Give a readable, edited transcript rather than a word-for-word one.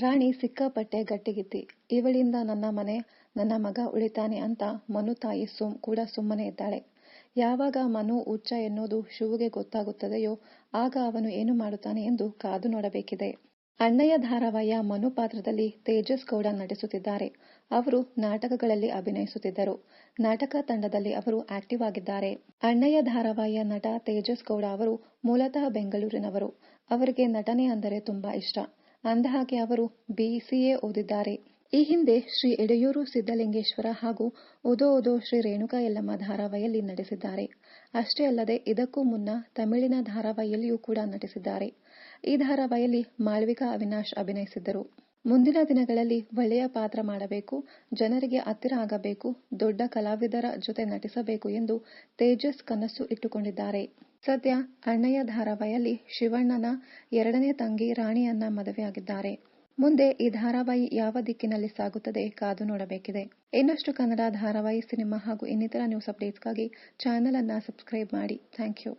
ರಾಣಿ ಸಿಕ್ಕಾಪಟ್ಟೆ ಗಟ್ಟಿಗಿತ್ತಿ. ಇವಳಿಂದ ನನ್ನ ಮನೆ, ನನ್ನ ಮಗ ಉಳಿತಾನೆ ಅಂತ ಮನು ತಾಯಿ ಕೂಡ ಸುಮ್ಮನೆ ಇದ್ದಾಳೆ. ಯಾವಾಗ ಮನು ಹುಚ್ಚ ಎನ್ನುವುದು ಶಿವುಗೆ ಗೊತ್ತಾಗುತ್ತದೆಯೋ ಆಗ ಅವನು ಏನು ಮಾಡುತ್ತಾನೆ ಎಂದು ಕಾದು ನೋಡಬೇಕಿದೆ. ಅಣ್ಣಯ್ಯ ಧಾರಾವಾಹಿಯ ಮನು ಪಾತ್ರದಲ್ಲಿ ತೇಜಸ್ ಗೌಡ ನಟಿಸುತ್ತಿದ್ದಾರೆ. ಅವರು ನಾಟಕಗಳಲ್ಲಿ ಅಭಿನಯಿಸುತ್ತಿದ್ದರು. ನಾಟಕ ತಂಡದಲ್ಲಿ ಅವರು ಆಕ್ಟಿವ್ ಆಗಿದ್ದಾರೆ. ಅಣ್ಣಯ್ಯ ಧಾರಾವಾಹಿಯ ನಟ ತೇಜಸ್ ಗೌಡ ಅವರು ಮೂಲತಃ ಬೆಂಗಳೂರಿನವರು. ಅವರಿಗೆ ನಟನೆ ಅಂದರೆ ತುಂಬಾ ಇಷ್ಟ. ಅಂದಹಾಗೆ ಅವರು BCA ಓದಿದ್ದಾರೆ. ಈ ಹಿಂದೆ ಶ್ರೀ ಎಡೆಯೂರು ಸಿದ್ದಲಿಂಗೇಶ್ವರ ಹಾಗೂ ಉದೋ ಉದೋ ಶ್ರೀ ರೇಣುಕಾ ಯಲ್ಲಮ್ಮ ಧಾರಾವಾಹಿಯಲ್ಲಿ ನಟಿಸಿದ್ದಾರೆ. ಅಷ್ಟೇ ಅಲ್ಲದೆ ಇದಕ್ಕೂ ಮುನ್ನ ತಮಿಳಿನ ಧಾರಾವಾಹಿಯಲ್ಲಿಯೂ ಕೂಡ ನಟಿಸಿದ್ದಾರೆ. ಈ ಧಾರಾವಾಹಿಯಲ್ಲಿ ಮಾಳ್ವಿಕಾ ಅವಿನಾಶ್ ಅಭಿನಯಿಸಿದ್ದರು. ಮುಂದಿನ ದಿನಗಳಲ್ಲಿ ಒಳ್ಳೆಯ ಪಾತ್ರ ಮಾಡಬೇಕು, ಜನರಿಗೆ ಹತ್ತಿರ ಆಗಬೇಕು, ದೊಡ್ಡ ಕಲಾವಿದರ ಜೊತೆ ನಟಿಸಬೇಕು ಎಂದು ತೇಜಸ್ ಕನಸು ಇಟ್ಟುಕೊಂಡಿದ್ದಾರೆ. ಸದ್ಯ ಅಣ್ಣಯ್ಯ ಧಾರಾವಾಹಿಯಲ್ಲಿ ಶಿವಣ್ಣನ 2ನೇ ತಂಗಿ ರಾಣಿಯನ್ನ ಮದುವೆಯಾಗಿದ್ದಾರೆ. ಮುಂದೆ ಈ ಧಾರಾವಾಹಿ ಯಾವ ದಿಕ್ಕಿನಲ್ಲಿ ಸಾಗುತ್ತದೆ ಕಾದು ನೋಡಬೇಕಿದೆ. ಇನ್ನಷ್ಟು ಕನ್ನಡ ಧಾರಾವಾಹಿ, ಸಿನಿಮಾ ಹಾಗೂ ಇನ್ನಿತರ ನ್ಯೂಸ್ ಅಪ್ಡೇಟ್ಸ್ಗಾಗಿ ಚಾನೆಲ್ ಅನ್ನ ಸಬ್ಸ್ಕ್ರೈಬ್ ಮಾಡಿ. Thank you.